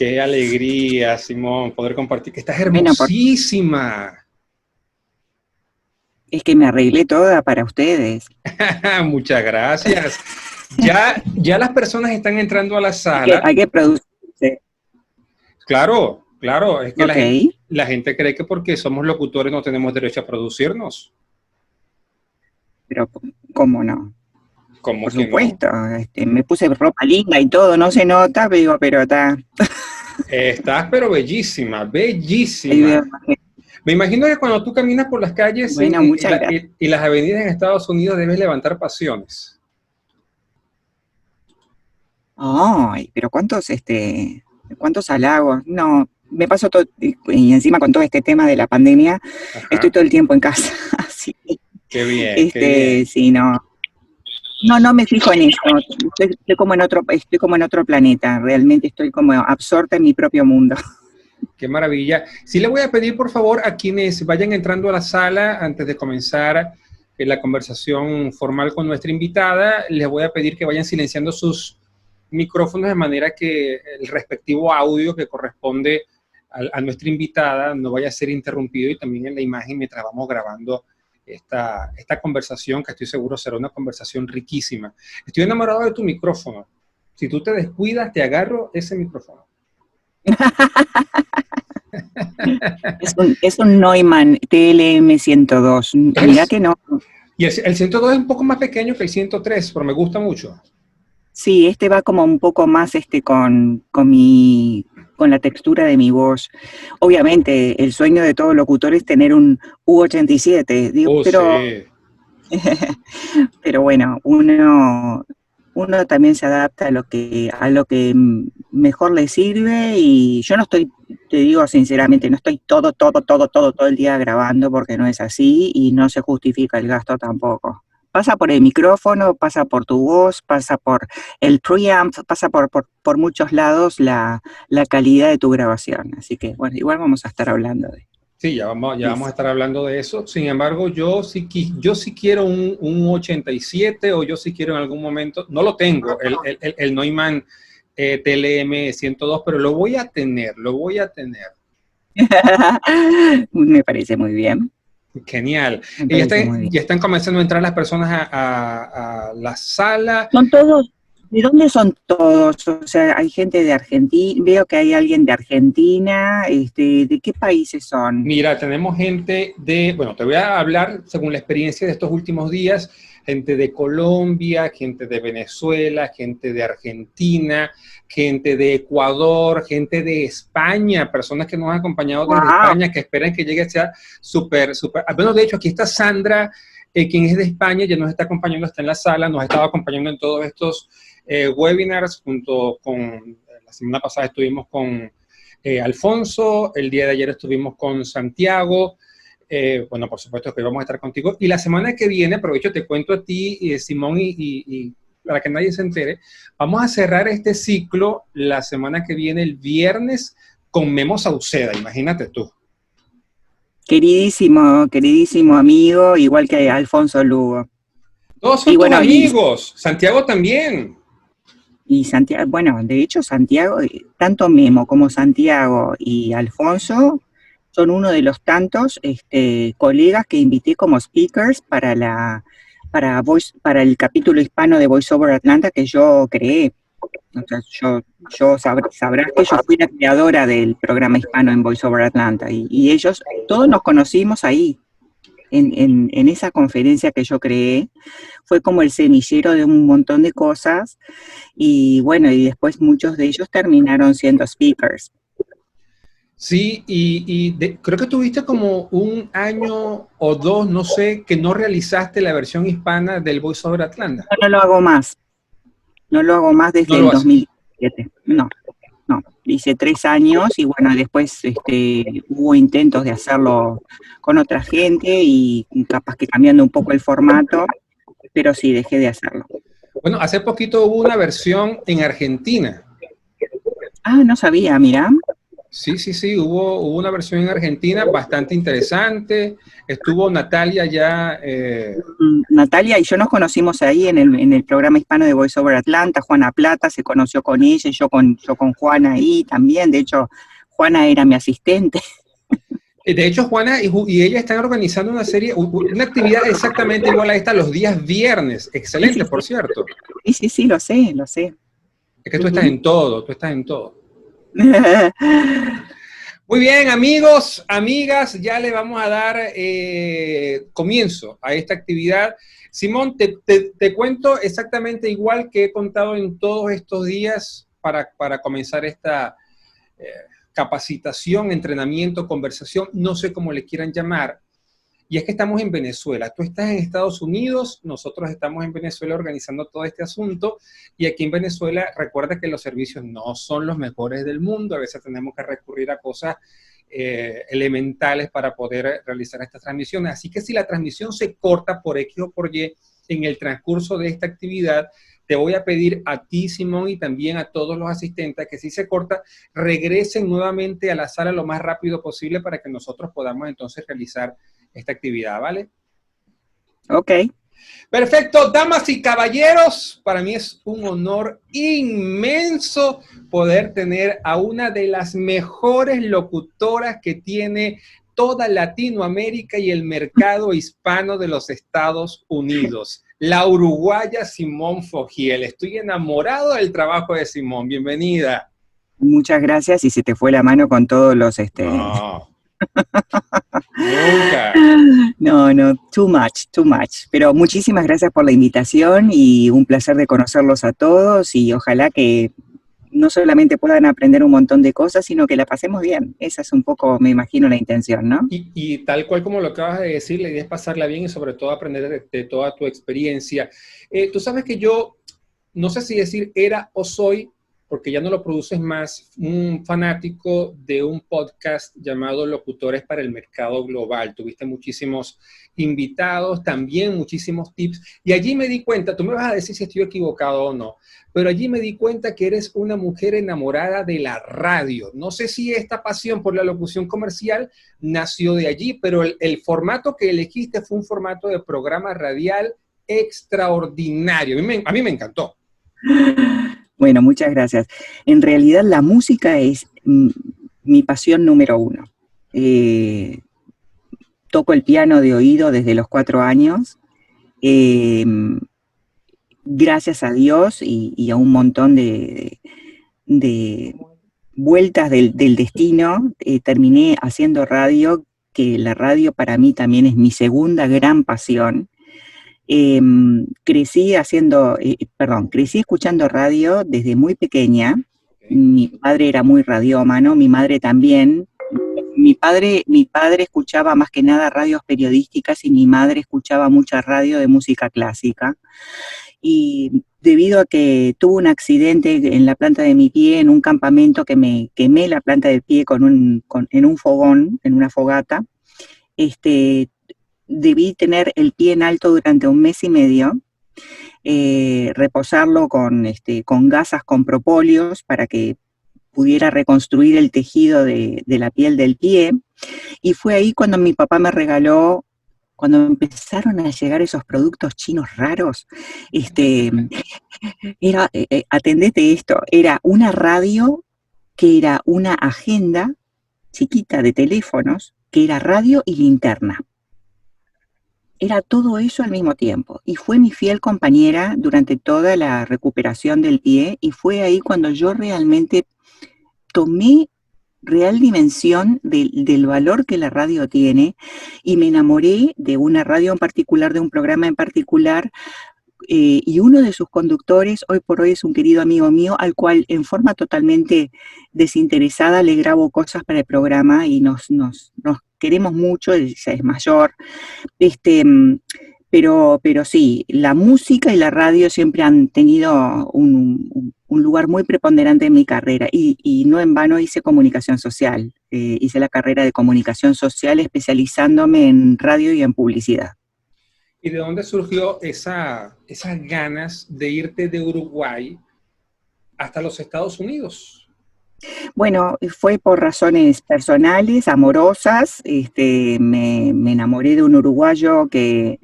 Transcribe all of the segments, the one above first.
Qué alegría, Simón, poder compartir, que estás Bueno, hermosísima. es que me arreglé toda para ustedes. Muchas gracias. Ya las personas están entrando a la Hay sala. que producirse. Claro, claro, es que Ok, la gente cree que porque somos locutores no tenemos derecho a producirnos. pero ¿cómo no? ¿Cómo Por que no? supuesto, me puse ropa linda y todo, no se nota, pero está. Estás pero bellísima, Ahí veo. bellísima. Me imagino que cuando tú caminas por las calles Bueno, muchas gracias. y las avenidas en Estados Unidos debes levantar pasiones. Ay, pero cuántos halagos. No, me paso todo, y encima con todo este tema de la pandemia, estoy Ajá. todo el tiempo en casa, así Qué bien, qué bien. sí, no. No me fijo en eso. Estoy como en otro planeta. Realmente estoy como absorta en mi propio mundo. Qué maravilla. Sí le voy a pedir, por favor, a quienes vayan entrando a la sala antes de comenzar la conversación formal con nuestra invitada, les voy a pedir que vayan silenciando sus micrófonos de manera que el respectivo audio que corresponde a nuestra invitada no vaya a ser interrumpido y también en la imagen mientras vamos grabando esta conversación, que estoy seguro será una conversación riquísima. Estoy enamorado de tu micrófono. Si tú te descuidas, te agarro ese micrófono. Es un Neumann TLM 102. Mirá que no. Y el 102 es un poco más pequeño que el 103, pero me gusta mucho. Sí, este va como un poco más con la textura de mi voz. Obviamente, el sueño de todo locutor es tener un U87, digo, Oh, sí. pero bueno, uno también se adapta a lo que mejor le sirve, y yo no estoy, te digo sinceramente, no estoy todo el día grabando, porque no es así y no se justifica el gasto tampoco. Pasa por el micrófono, pasa por tu voz, pasa por el preamp, pasa por muchos lados la calidad de tu grabación. Así que bueno, igual vamos a estar hablando Sí, ya de vamos a eso. estar hablando de eso. Sin embargo, yo sí quiero un 87 o yo sí quiero en algún momento, no lo tengo, el Neumann TLM 102, pero lo voy a tener, lo voy a tener. Me parece muy bien. Genial. Me parece muy bien. Ya están comenzando a entrar las personas a la sala. Son todos, ¿de dónde son todos? O sea, hay gente de Argentina, veo que hay alguien de Argentina, ¿de qué países son? Mira, tenemos gente bueno, te voy a hablar según la experiencia de estos últimos días, gente de Colombia, gente de Venezuela, gente de Argentina, gente de Ecuador, gente de España, personas que nos han acompañado desde ¡Wow! España, que esperan que llegue, sea súper. Bueno, de hecho, aquí está Sandra, quien es de España, ya nos está acompañando, está en la sala, nos ha estado acompañando en todos estos webinars, junto con, la semana pasada estuvimos con Alfonso, el día de ayer estuvimos con Santiago, bueno, por supuesto que vamos a estar contigo, y la semana que viene, aprovecho, te cuento a ti, Simón, y para que nadie se entere, vamos a cerrar este ciclo la semana que viene, el viernes, con Memo Sauceda, imagínate tú. Queridísimo amigo, igual que Alfonso Lugo. Todos son Y tus bueno, amigos, Santiago también. y Santiago, bueno, de hecho Santiago, tanto Memo como Santiago y Alfonso son uno de los tantos colegas que invité como speakers para el capítulo hispano de Voice Over Atlanta que yo creé. O sea, sabrás que yo fui la creadora del programa hispano en Voice Over Atlanta, y ellos, todos nos conocimos ahí, en esa conferencia que yo creé. Fue como el semillero de un montón de cosas, y bueno, y después muchos de ellos terminaron siendo speakers. Sí, creo que tuviste como un año o dos, no sé, que no realizaste la versión hispana del Voice Over Atlanta. No lo hago más, no lo hago más No desde lo el haces. 2017, no, hice 3 años, y bueno, después hubo intentos de hacerlo con otra gente, y capaz que cambiando un poco el formato, pero sí, dejé de hacerlo. Bueno, hace poquito hubo una versión en Argentina. Ah, no sabía, mirá. Sí, sí, sí, hubo una versión en Argentina bastante interesante. Estuvo Natalia ya. Natalia y yo nos conocimos ahí en el programa hispano de Voice Over Atlanta. Juana Plata se conoció con ella y yo con Juana ahí también. De hecho, Juana era mi asistente. De hecho, Juana y ella están organizando una serie, una actividad exactamente igual a esta los días viernes. Sí, sí, Excelente, por cierto. sí, sí, sí, lo sé, lo sé. Es que tú estás Uh-huh. en todo, tú estás en todo. Muy bien, amigos, amigas, ya le vamos a dar comienzo a esta actividad. Simón, te cuento exactamente igual que he contado en todos estos días para comenzar esta eh, capacitación, entrenamiento, conversación, no sé cómo le quieran llamar. Y es que estamos en Venezuela. Tú estás en Estados Unidos, nosotros estamos en Venezuela organizando todo este asunto. Y aquí en Venezuela, recuerda que los servicios no son los mejores del mundo. A veces tenemos que recurrir a cosas elementales para poder realizar estas transmisiones. Así que si la transmisión se corta por X o por Y en el transcurso de esta actividad, te voy a pedir a ti, Simón, y también a todos los asistentes que si se corta, regresen nuevamente a la sala lo más rápido posible para que nosotros podamos entonces realizar esta actividad, ¿vale? Ok. Perfecto, damas y caballeros, para mí es un honor inmenso poder tener a una de las mejores locutoras que tiene toda Latinoamérica y el mercado hispano de los Estados Unidos, la uruguaya Simón Fogiel. Estoy enamorado del trabajo de Simón, bienvenida. Muchas gracias y se te fue la mano con todos los No, nunca. No, no, too much, too much. Pero muchísimas gracias por la invitación y un placer de conocerlos a todos y ojalá que no solamente puedan aprender un montón de cosas, sino que la pasemos bien. Esa es un poco, me imagino, la intención, ¿no? Y tal cual como lo acabas de decir, la idea es pasarla bien y sobre todo aprender de toda tu experiencia. Tú sabes que yo, no sé si decir era o soy, porque ya no lo produces más, un fanático de un podcast llamado Locutores para el Mercado Global. Tuviste muchísimos invitados, también muchísimos tips, y allí me di cuenta, tú me vas a decir si estoy equivocado o no, pero allí me di cuenta que eres una mujer enamorada de la radio. No sé si esta pasión por la locución comercial nació de allí, pero el formato que elegiste fue un formato de programa radial extraordinario. A mí me encantó. Bueno, muchas gracias. En realidad la música es mi pasión número uno. Toco el piano de oído desde los 4 años. Eh, Gracias a Dios y a un montón de vueltas del destino, terminé haciendo radio, que la radio para mí también es mi segunda gran pasión. Crecí crecí escuchando radio desde muy pequeña. Mi padre era muy radiómano, mi madre también. Mi padre escuchaba más que nada radios periodísticas y mi madre escuchaba mucha radio de música clásica. Y debido a que tuve un accidente en la planta de mi pie, en un campamento que me quemé la planta del pie en un fogón, en una fogata, debí tener el pie en alto durante 1 mes y medio, reposarlo con gasas con propóleos para que pudiera reconstruir el tejido de la piel del pie. Y fue ahí cuando mi papá me regaló, cuando empezaron a llegar esos productos chinos raros, atendete esto, era una radio que era una agenda chiquita de teléfonos, que era radio y linterna. Era todo eso al mismo tiempo. Y fue mi fiel compañera durante toda la recuperación del pie, y fue ahí cuando yo realmente tomé real dimensión del valor que la radio tiene, y me enamoré de una radio en particular, de un programa en particular, y uno de sus conductores hoy por hoy es un querido amigo mío, al cual en forma totalmente desinteresada le grabo cosas para el programa, y nos queremos mucho. Ella es mayor, pero sí, la música y la radio siempre han tenido un lugar muy preponderante en mi carrera, y no en vano hice comunicación social. Hice la carrera de comunicación social especializándome en radio y en publicidad. ¿Y de dónde surgió esas ganas de irte de Uruguay hasta los Estados Unidos? Bueno, fue por razones personales, amorosas. Me enamoré de un uruguayo que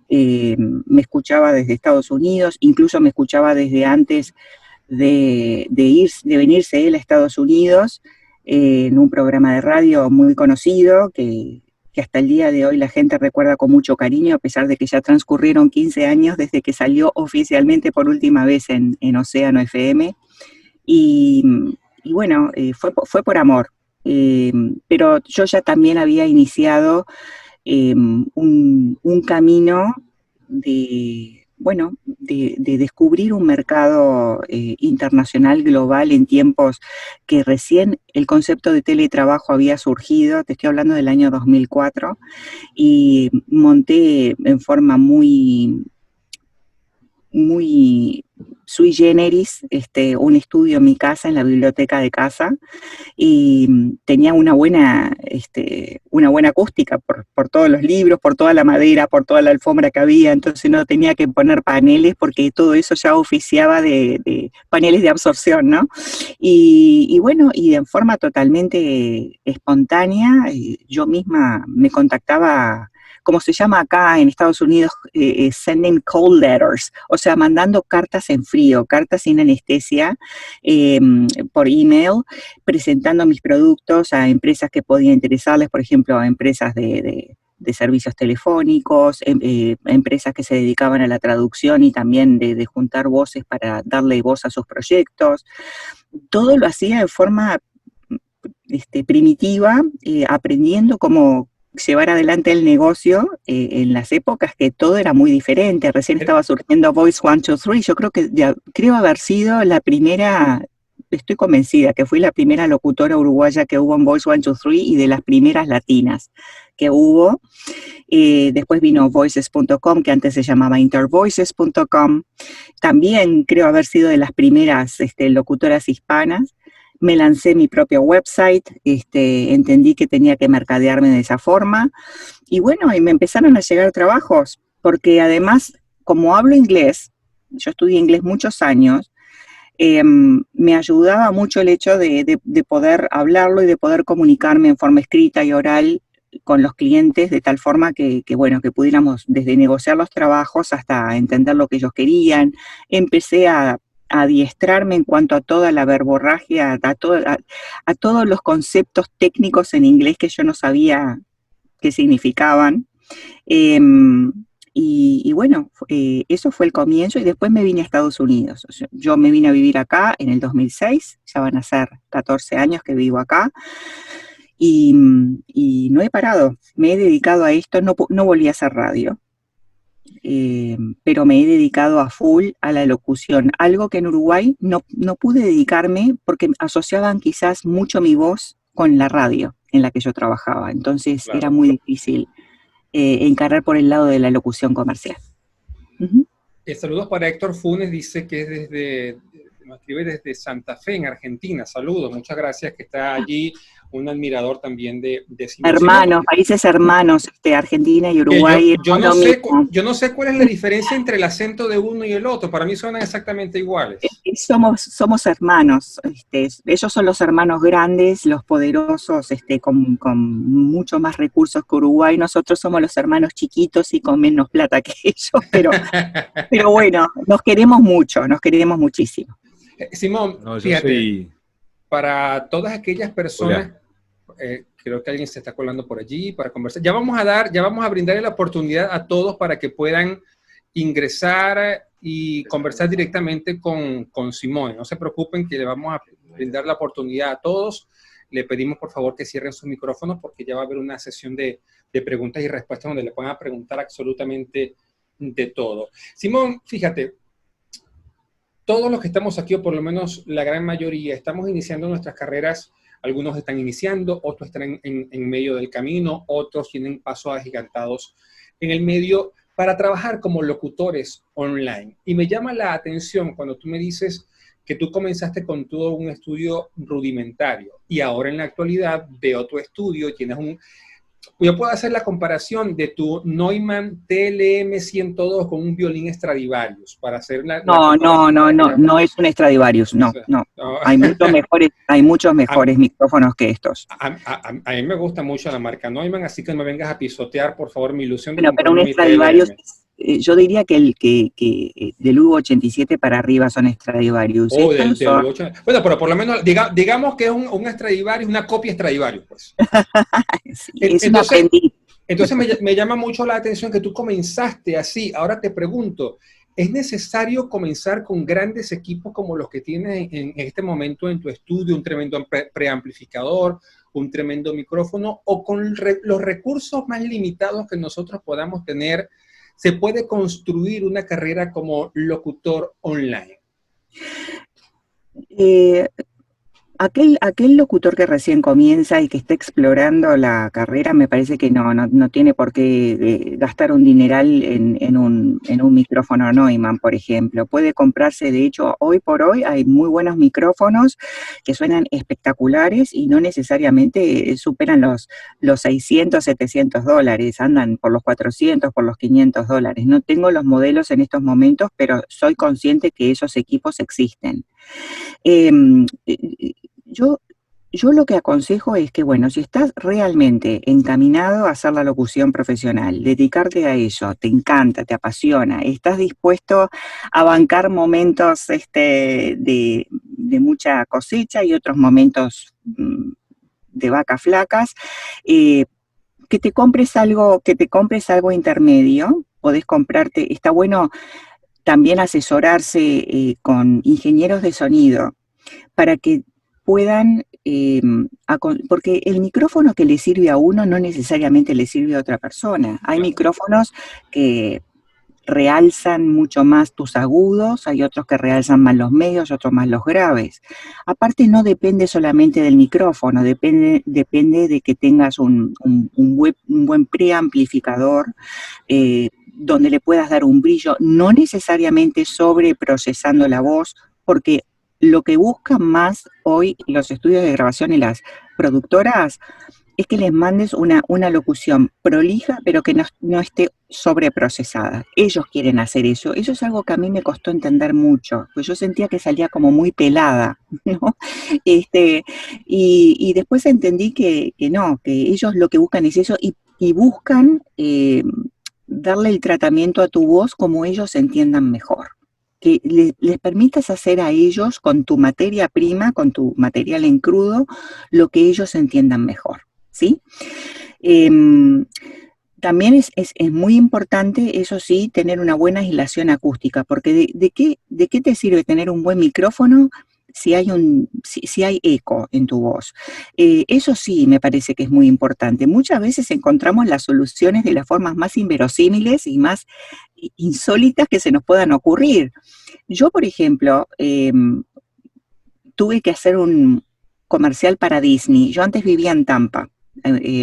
me escuchaba desde Estados Unidos, incluso me escuchaba desde antes de venirse él a Estados Unidos, en un programa de radio muy conocido que hasta el día de hoy la gente recuerda con mucho cariño, a pesar de que ya transcurrieron 15 años desde que salió oficialmente por última vez en Océano FM. Y, y bueno, fue por amor. Pero yo ya también había iniciado un camino de descubrir un mercado internacional, global, en tiempos que recién el concepto de teletrabajo había surgido. Te estoy hablando del año 2004, y monté en forma muy sui generis un estudio en mi casa, en la biblioteca de casa, y tenía una buena acústica por todos los libros, por toda la madera, por toda la alfombra que había. Entonces no tenía que poner paneles porque todo eso ya oficiaba de paneles de absorción, ¿no? Y bueno, y en forma totalmente espontánea, yo misma me contactaba, como se llama acá en Estados Unidos, sending cold letters, o sea, mandando cartas en frío, cartas sin anestesia, eh, por email, presentando mis productos a empresas que podían interesarles, por ejemplo, a empresas de servicios telefónicos, empresas que se dedicaban a la traducción y también de juntar voces para darle voz a sus proyectos. Todo lo hacía de forma primitiva, aprendiendo cómo llevar adelante el negocio en las épocas que todo era muy diferente. Recién estaba surgiendo Voice 123. Yo creo haber sido la primera, estoy convencida que fui la primera locutora uruguaya que hubo en Voice 123 y de las primeras latinas que hubo. Después vino voices.com, que antes se llamaba intervoices.com. También creo haber sido de las primeras locutoras hispanas. Me lancé mi propio website, entendí que tenía que mercadearme de esa forma, y bueno, y me empezaron a llegar trabajos, porque además, como hablo inglés, yo estudié inglés muchos años, me ayudaba mucho el hecho de poder hablarlo y de poder comunicarme en forma escrita y oral con los clientes, de tal forma bueno, que pudiéramos desde negociar los trabajos hasta entender lo que ellos querían. Empecé a adiestrarme en cuanto a toda la verborragia, a todos los conceptos técnicos en inglés que yo no sabía qué significaban. Y bueno, eso fue el comienzo, y después me vine a Estados Unidos. Yo me vine a vivir acá en el 2006, ya van a ser 14 años que vivo acá, y no he parado, me he dedicado a esto, no volví a hacer radio. Pero me he dedicado a full a la locución, algo que en Uruguay no pude dedicarme porque asociaban quizás mucho mi voz con la radio en la que yo trabajaba, entonces claro, era muy difícil encarar por el lado de la locución comercial. Uh-huh. Saludos para Héctor Funes, dice que es nos escribe desde Santa Fe, en Argentina. Saludos, muchas gracias, que está allí un admirador también de Simón. Hermanos, países hermanos, Argentina y Uruguay. Yo no sé cuál es la diferencia entre el acento de uno y el otro, para mí suenan exactamente iguales. Somos hermanos, ellos son los hermanos grandes, los poderosos, con mucho más recursos que Uruguay. Nosotros somos los hermanos chiquitos y con menos plata que ellos, pero bueno, nos queremos mucho, nos queremos muchísimo. Simón, fíjate, para todas aquellas personas, creo que alguien se está colando por allí para conversar. Ya vamos a brindarle la oportunidad a todos para que puedan ingresar y conversar directamente con Simón. No se preocupen, que le vamos a brindar la oportunidad a todos. Le pedimos por favor que cierren sus micrófonos, porque ya va a haber una sesión de preguntas y respuestas donde le puedan preguntar absolutamente de todo. Simón, fíjate, todos los que estamos aquí, o por lo menos la gran mayoría, estamos iniciando nuestras carreras. Algunos están iniciando, otros están en medio del camino, otros tienen pasos agigantados en el medio para trabajar como locutores online. Y me llama la atención cuando tú me dices que tú comenzaste con todo un estudio rudimentario y ahora en la actualidad veo tu estudio, tienes yo puedo hacer la comparación de tu Neumann TLM 102 con un violín Stradivarius para hacer la comparación. No es un Stradivarius, O no, sea, no. no. Hay muchos mejores micrófonos que estos. A mí me gusta mucho la marca Neumann, así que no me vengas a pisotear, por favor, mi ilusión de Bueno, pero un comprarme mi Stradivarius, TLM. yo diría que del U87 para arriba son Stradivarius. O Estos del son, 8. Bueno, pero por lo menos, digamos que es un Stradivarius, una copia Stradivarius, pues. sí, es un Entonces, aprendiz. entonces me llama mucho la atención que tú comenzaste así. Ahora te pregunto, ¿es necesario comenzar con grandes equipos como los que tienes en este momento en tu estudio, un tremendo preamplificador, un tremendo micrófono, o con los recursos más limitados que nosotros podamos tener, se puede construir una carrera como locutor online? Eh, aquel locutor que recién comienza y que está explorando la carrera, me parece que no tiene por qué gastar un dineral en un micrófono Neumann, por ejemplo. Puede comprarse, de hecho, hoy por hoy hay muy buenos micrófonos que suenan espectaculares y no necesariamente superan los 600, $700, andan por los 400, por los $500. No tengo los modelos en estos momentos, pero soy consciente que esos equipos existen. Eh, yo, yo lo que aconsejo es que, bueno, si estás realmente encaminado a hacer la locución profesional, dedicarte a eso, te encanta, te apasiona, estás dispuesto a bancar momentos de mucha cosecha y otros momentos de vacas flacas, eh, que te compres algo intermedio, podés comprarte, está bueno también asesorarse con ingenieros de sonido para que puedan, porque el micrófono que le sirve a uno no necesariamente le sirve a otra persona. Hay Claro. micrófonos que realzan mucho más tus agudos, hay otros que realzan más los medios, otros más los graves. Aparte no depende solamente del micrófono, depende de que tengas un buen preamplificador, donde le puedas dar un brillo, no necesariamente sobreprocesando la voz, porque lo que buscan más hoy los estudios de grabación y las productoras es que les mandes una locución prolija, pero que no esté sobreprocesada. Ellos quieren hacer eso. Eso es algo que a mí me costó entender mucho, pues yo sentía que salía como muy pelada, ¿no? Y después entendí que no, que ellos lo que buscan es eso y buscan darle el tratamiento a tu voz como ellos entiendan mejor. Que les permitas hacer a ellos con tu materia prima, con tu material en crudo, lo que ellos entiendan mejor, ¿sí? Eh, También es muy importante, eso sí, tener una buena aislación acústica, porque ¿de qué te sirve tener un buen micrófono si hay eco en tu voz? Eso sí me parece que es muy importante. Muchas veces encontramos las soluciones de las formas más inverosímiles y más insólitas que se nos puedan ocurrir. Yo, por ejemplo, tuve que hacer un comercial para Disney. Yo antes vivía en Tampa,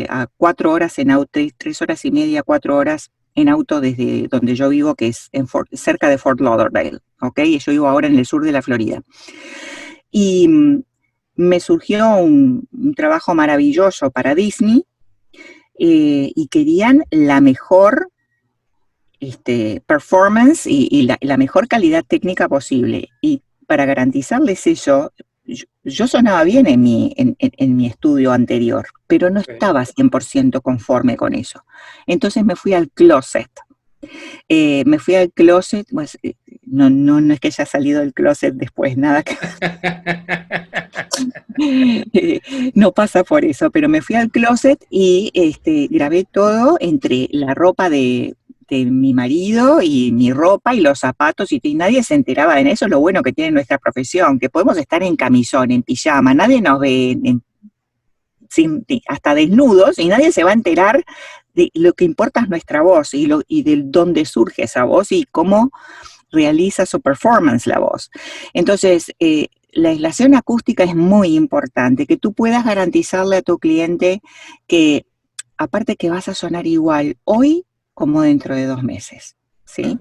a 4 horas en auto, 3 horas y media, 4 horas en auto desde donde yo vivo, que es cerca de Fort Lauderdale, ¿ok? Y yo vivo ahora en el sur de la Florida. Y me surgió un trabajo maravilloso para Disney, y querían la mejor performance y la mejor calidad técnica posible. Y para garantizarles eso, yo sonaba bien en mi estudio anterior, pero no Okay. estaba 100% conforme con eso. Entonces me fui al closet. Pues, no es que haya salido del closet después, nada que no pasa por eso, pero me fui al closet y grabé todo entre la ropa de mi marido y mi ropa y los zapatos, y nadie se enteraba de eso. Es lo bueno que tiene nuestra profesión, que podemos estar en camisón, en pijama, nadie nos ve hasta desnudos y nadie se va a enterar de lo que importa es nuestra voz y de dónde surge esa voz y cómo realiza su performance la voz. Entonces, la aislación acústica es muy importante, que tú puedas garantizarle a tu cliente que, aparte que vas a sonar igual hoy como dentro de 2 meses, ¿sí?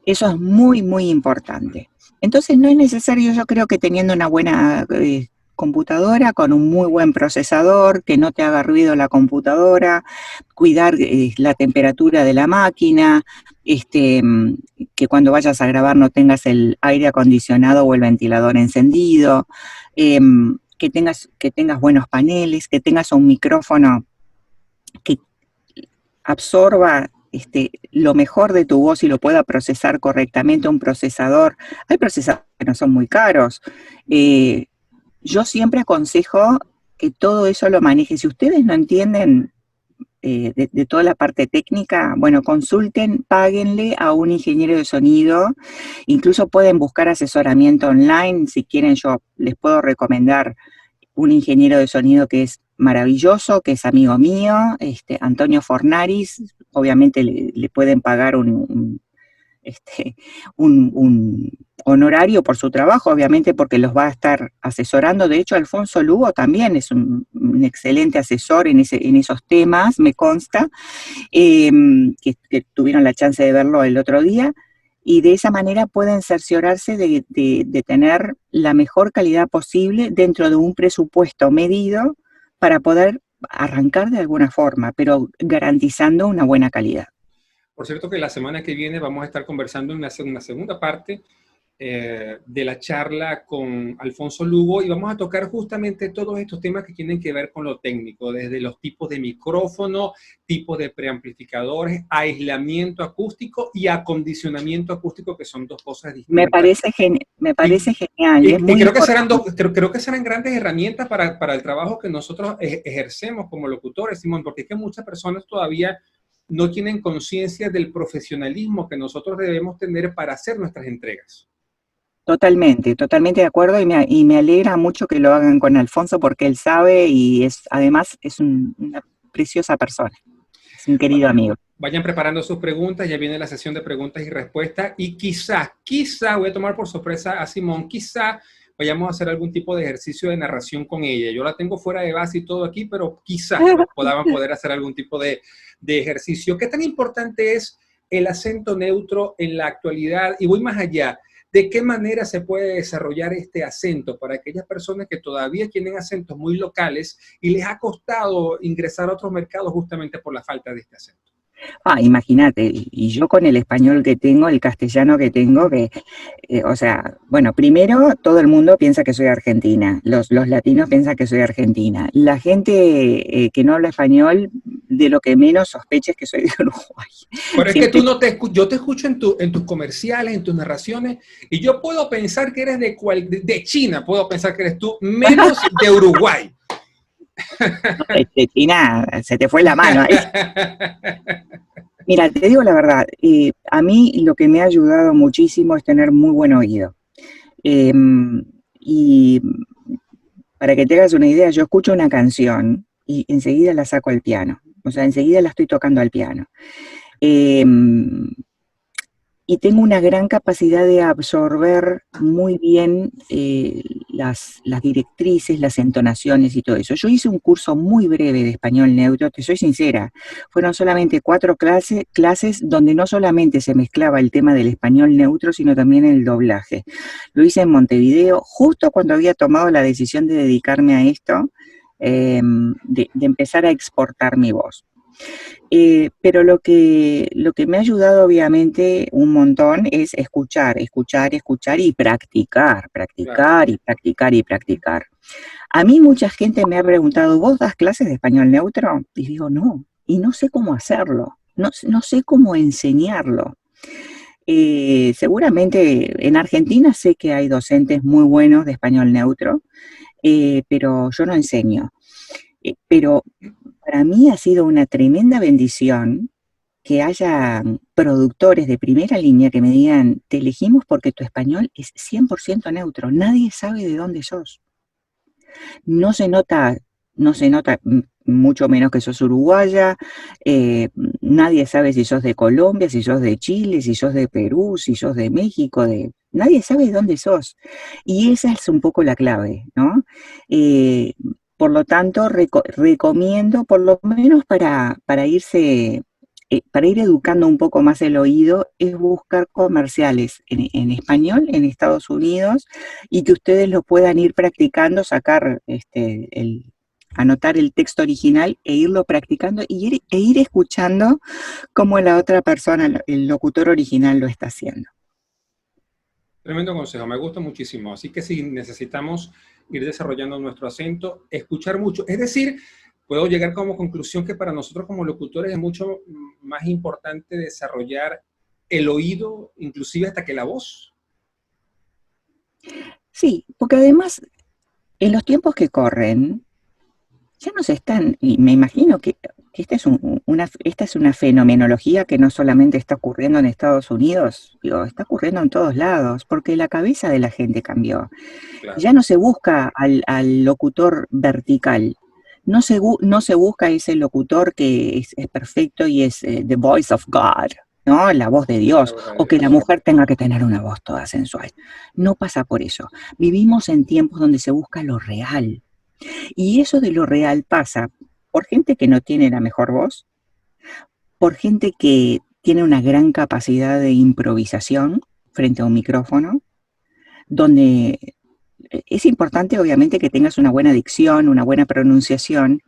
Eso es muy, muy importante. Entonces, no es necesario, yo creo que teniendo una buena computadora con un muy buen procesador, que no te haga ruido la computadora, cuidar la temperatura de la máquina, que cuando vayas a grabar no tengas el aire acondicionado o el ventilador encendido, que tengas buenos paneles, que tengas un micrófono que absorba lo mejor de tu voz y lo pueda procesar correctamente, un procesador. Hay procesadores que no son muy caros. Yo siempre aconsejo que todo eso lo maneje. Si ustedes no entienden de toda la parte técnica, bueno, consulten, páguenle a un ingeniero de sonido, incluso pueden buscar asesoramiento online, si quieren yo les puedo recomendar un ingeniero de sonido que es maravilloso, que es amigo mío, Antonio Fornaris, obviamente le pueden pagar un honorario por su trabajo, obviamente porque los va a estar asesorando. De hecho, Alfonso Lugo también es un excelente asesor en esos temas, me consta, que tuvieron la chance de verlo el otro día, y de esa manera pueden cerciorarse de tener la mejor calidad posible dentro de un presupuesto medido para poder arrancar de alguna forma, pero garantizando una buena calidad. Por cierto que la semana que viene vamos a estar conversando en una segunda parte de la charla con Alfonso Lugo y vamos a tocar justamente todos estos temas que tienen que ver con lo técnico, desde los tipos de micrófono, tipos de preamplificadores, aislamiento acústico y acondicionamiento acústico, que son dos cosas distintas. Me parece genial. Y creo que serán grandes herramientas para el trabajo que nosotros ejercemos como locutores, Simón, porque es que muchas personas todavía no tienen conciencia del profesionalismo que nosotros debemos tener para hacer nuestras entregas. Totalmente, totalmente de acuerdo, y me alegra mucho que lo hagan con Alfonso porque él sabe y además es una preciosa persona, es un querido amigo. Vayan preparando sus preguntas, ya viene la sesión de preguntas y respuestas y quizá voy a tomar por sorpresa a Simón, quizá vayamos a hacer algún tipo de ejercicio de narración con ella. Yo la tengo fuera de base y todo aquí, pero quizá podamos poder hacer algún tipo de ejercicio. ¿Qué tan importante es el acento neutro en la actualidad? Y voy más allá. ¿De qué manera se puede desarrollar este acento para aquellas personas que todavía tienen acentos muy locales y les ha costado ingresar a otros mercados justamente por la falta de este acento? Imagínate, y yo con el español que tengo, el castellano que tengo, o sea, bueno, primero todo el mundo piensa que soy argentina, los latinos piensan que soy argentina. La gente que no habla español, de lo que menos sospecha es que soy de Uruguay. Pero es que tú yo te escucho en tus comerciales, en tus narraciones, y yo puedo pensar que eres de China, puedo pensar que eres tú, menos de Uruguay. China, se te fue la mano ahí. Mira, te digo la verdad, a mí lo que me ha ayudado muchísimo es tener muy buen oído. Y para que te hagas una idea, yo escucho una canción y enseguida la saco al piano. O sea, enseguida la estoy tocando al piano. Y tengo una gran capacidad de absorber muy bien las directrices, las entonaciones y todo eso. Yo hice un curso muy breve de español neutro, te soy sincera. Fueron solamente 4 clases donde no solamente se mezclaba el tema del español neutro, sino también el doblaje. Lo hice en Montevideo, justo cuando había tomado la decisión de dedicarme a esto, de empezar a exportar mi voz. Pero lo que me ha ayudado obviamente un montón es escuchar y practicar. A mí mucha gente me ha preguntado, ¿vos das clases de español neutro? Y digo, no, y no sé cómo hacerlo, no sé cómo enseñarlo. Seguramente en Argentina sé que hay docentes muy buenos de español neutro, pero yo no enseño. Pero para mí ha sido una tremenda bendición que haya productores de primera línea que me digan, te elegimos porque tu español es 100% neutro, nadie sabe de dónde sos. No se nota mucho menos que sos uruguaya, nadie sabe si sos de Colombia, si sos de Chile, si sos de Perú, si sos de México, nadie sabe de dónde sos. Y esa es un poco la clave, ¿no? Por lo tanto, recomiendo, por lo menos para irse para ir educando un poco más el oído, es buscar comerciales en español en Estados Unidos y que ustedes lo puedan ir practicando, sacar anotar el texto original e irlo practicando e ir escuchando cómo la otra persona, el locutor original, lo está haciendo. Tremendo consejo, me gusta muchísimo. Así que si necesitamos ir desarrollando nuestro acento, escuchar mucho. Es decir, puedo llegar como conclusión que para nosotros como locutores es mucho más importante desarrollar el oído, inclusive hasta que la voz. Sí, porque además, en los tiempos que corren, ya nos están, y me imagino que esta es una fenomenología que no solamente está ocurriendo en Estados Unidos, digo, está ocurriendo en todos lados, porque la cabeza de la gente cambió. Claro. Ya no se busca al locutor vertical, no se busca ese locutor que es perfecto y es the voice of God, ¿no? La voz de Dios, o que la mujer tenga que tener una voz toda sensual. No pasa por eso. Vivimos en tiempos donde se busca lo real. Y eso de lo real pasa por gente que no tiene la mejor voz, por gente que tiene una gran capacidad de improvisación frente a un micrófono, donde es importante obviamente que tengas una buena dicción, una buena pronunciación,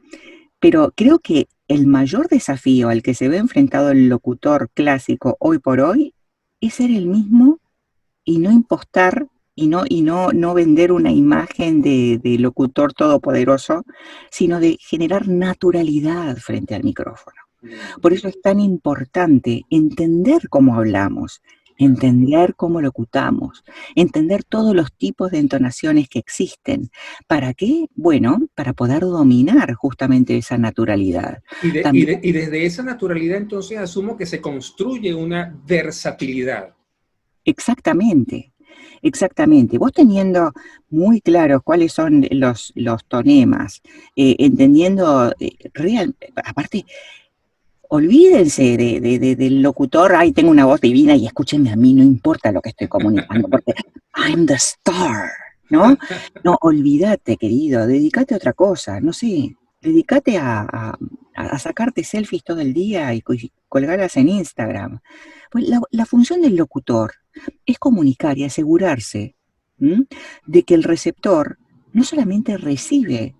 pero creo que el mayor desafío al que se ve enfrentado el locutor clásico hoy por hoy es ser el mismo y no impostar y no vender una imagen de locutor todopoderoso, sino de generar naturalidad frente al micrófono. Por eso es tan importante entender cómo hablamos, entender cómo locutamos, entender todos los tipos de entonaciones que existen. ¿Para qué? Bueno, para poder dominar justamente esa naturalidad. Y desde esa naturalidad entonces asumo que se construye una versatilidad. Exactamente. Exactamente. Vos teniendo muy claros cuáles son los tonemas, entendiendo aparte, olvídense del locutor, ay, tengo una voz divina y escúchenme a mí, no importa lo que estoy comunicando, porque I'm the star, ¿no? No, olvídate, querido, dedícate a otra cosa, no sé, dedícate a sacarte selfies todo el día y colgarlas en Instagram. Pues la función del locutor es comunicar y asegurarse de que el receptor no solamente recibe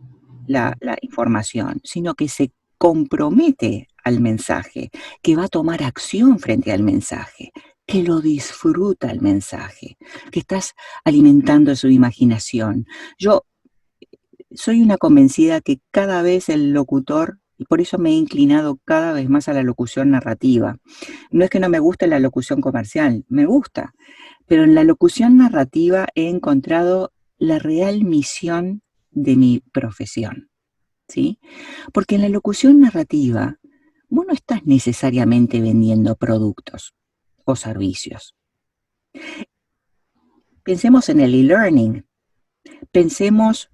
la información, sino que se compromete al mensaje, que va a tomar acción frente al mensaje, que lo disfruta el mensaje, que estás alimentando su imaginación. Yo soy una convencida que cada vez el locutor, y por eso me he inclinado cada vez más a la locución narrativa. No es que no me guste la locución comercial, me gusta, pero en la locución narrativa he encontrado la real misión de mi profesión, ¿sí? Porque en la locución narrativa vos no estás necesariamente vendiendo productos o servicios. Pensemos en el e-learning, pensemos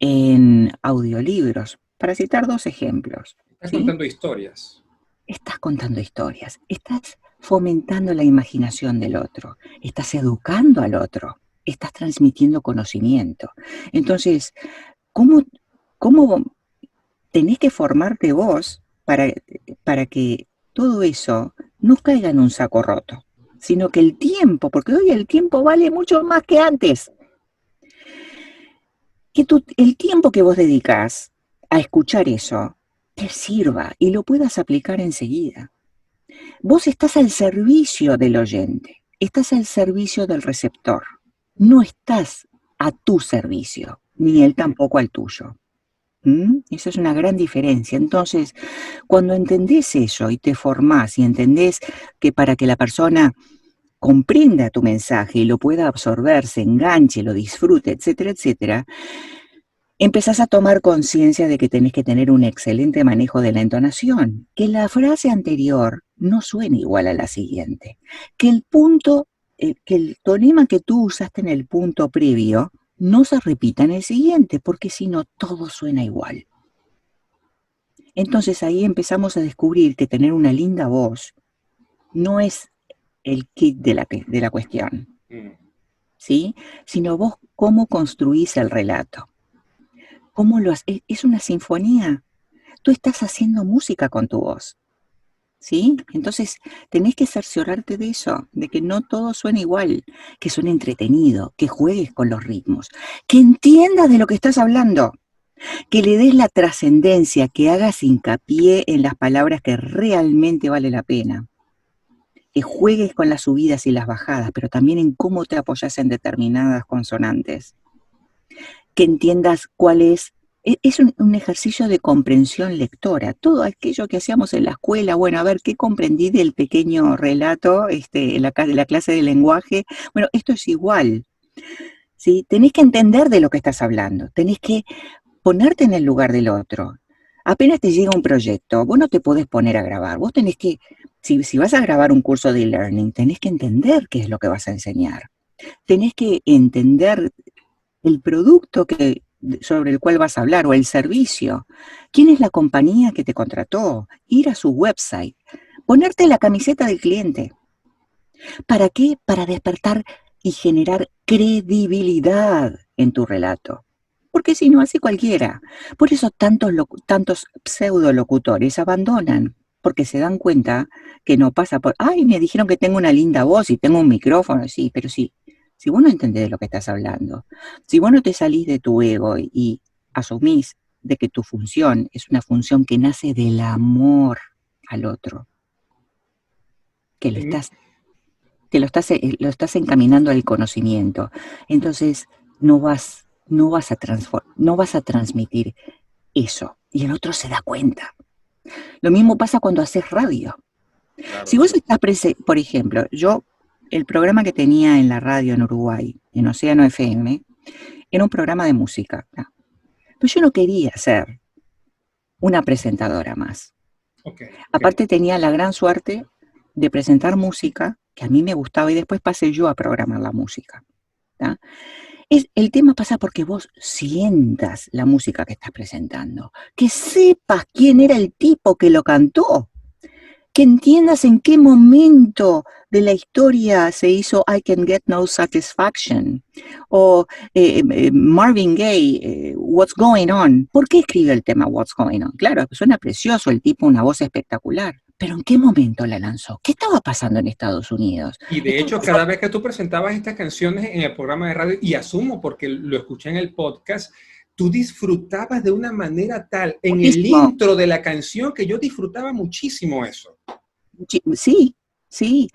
en audiolibros, para citar dos ejemplos. Estás ¿sí? contando historias. Estás contando historias, estás fomentando la imaginación del otro, estás educando al otro, estás transmitiendo conocimiento. Entonces, ¿cómo tenés que formarte vos para que todo eso no caiga en un saco roto? Sino que el tiempo, porque hoy el tiempo vale mucho más que antes. Que el tiempo que vos dedicás a escuchar eso te sirva y lo puedas aplicar enseguida. Vos estás al servicio del oyente, estás al servicio del receptor, no estás a tu servicio, ni él tampoco al tuyo. Esa es una gran diferencia. Entonces, cuando entendés eso y te formás y entendés que para que la persona comprenda tu mensaje y lo pueda absorber, se enganche, lo disfrute, etcétera, etcétera, empezás a tomar conciencia de que tenés que tener un excelente manejo de la entonación, que la frase anterior no suene igual a la siguiente, que el tonema que tú usaste en el punto previo no se repita en el siguiente, porque si no todo suena igual. Entonces ahí empezamos a descubrir que tener una linda voz no es el kit de la cuestión, ¿sí? Sino vos cómo construís el relato. ¿Cómo lo haces? Es una sinfonía. Tú estás haciendo música con tu voz. ¿sí? Entonces, tenés que cerciorarte de eso, de que no todo suena igual, que suene entretenido, que juegues con los ritmos, que entiendas de lo que estás hablando, que le des la trascendencia, que hagas hincapié en las palabras que realmente vale la pena, que juegues con las subidas y las bajadas, pero también en cómo te apoyas en determinadas consonantes, que entiendas cuál es un ejercicio de comprensión lectora, todo aquello que hacíamos en la escuela, bueno, a ver, ¿qué comprendí del pequeño relato, la clase de lenguaje? Bueno, esto es igual, ¿sí? Tenés que entender de lo que estás hablando, tenés que ponerte en el lugar del otro. Apenas te llega un proyecto, vos no te podés poner a grabar, vos tenés que, si vas a grabar un curso de e-learning, tenés que entender qué es lo que vas a enseñar. Tenés que entender el producto sobre el cual vas a hablar o el servicio. ¿Quién es la compañía que te contrató? Ir a su website, ponerte la camiseta del cliente. ¿Para qué? Para despertar y generar credibilidad en tu relato. Porque si no, así cualquiera. Por eso tantos pseudolocutores abandonan, porque se dan cuenta que no pasa por, ay, me dijeron que tengo una linda voz y tengo un micrófono, sí, pero sí, si vos no entendés de lo que estás hablando, si vos no te salís de tu ego y asumís de que tu función es una función que nace del amor al otro, que lo estás encaminando al conocimiento, entonces no vas a transmitir eso, y el otro se da cuenta. Lo mismo pasa cuando haces radio. Claro. Si vos estás por ejemplo, el programa que tenía en la radio en Uruguay, en Océano FM, era un programa de música, ¿no? Pero yo no quería ser una presentadora más. Aparte tenía la gran suerte de presentar música que a mí me gustaba y después pasé yo a programar la música, ¿no? El tema pasa porque vos sientas la música que estás presentando, que sepas quién era el tipo que lo cantó, que entiendas en qué momento de la historia se hizo I Can Get No Satisfaction, o Marvin Gaye, What's Going On. ¿Por qué escribió el tema What's Going On? Claro, suena precioso el tipo, una voz espectacular. Pero ¿en qué momento la lanzó? ¿Qué estaba pasando en Estados Unidos? Y de hecho, cada vez que tú presentabas estas canciones en el programa de radio, y asumo porque lo escuché en el podcast, tú disfrutabas de una manera tal en el intro de la canción que yo disfrutaba muchísimo eso. Sí, sí,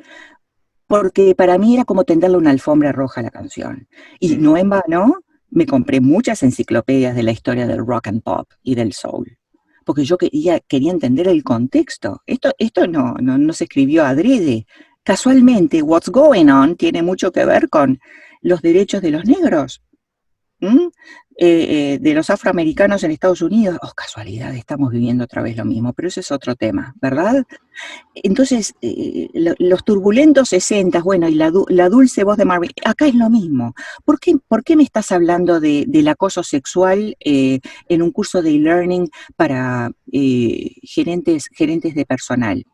porque para mí era como tenderle una alfombra roja a la canción. Y no en vano, me compré muchas enciclopedias de la historia del rock and pop y del soul, porque yo quería entender el contexto. Esto no se escribió adrede. Casualmente, What's Going On tiene mucho que ver con los derechos de los negros, de los afroamericanos en Estados Unidos. Oh, casualidad, estamos viviendo otra vez lo mismo, pero ese es otro tema, ¿verdad? Entonces, los turbulentos 60, bueno, y la dulce voz de Marvin, acá es lo mismo. ¿Por qué me estás hablando del acoso sexual en un curso de e-learning para gerentes de personal?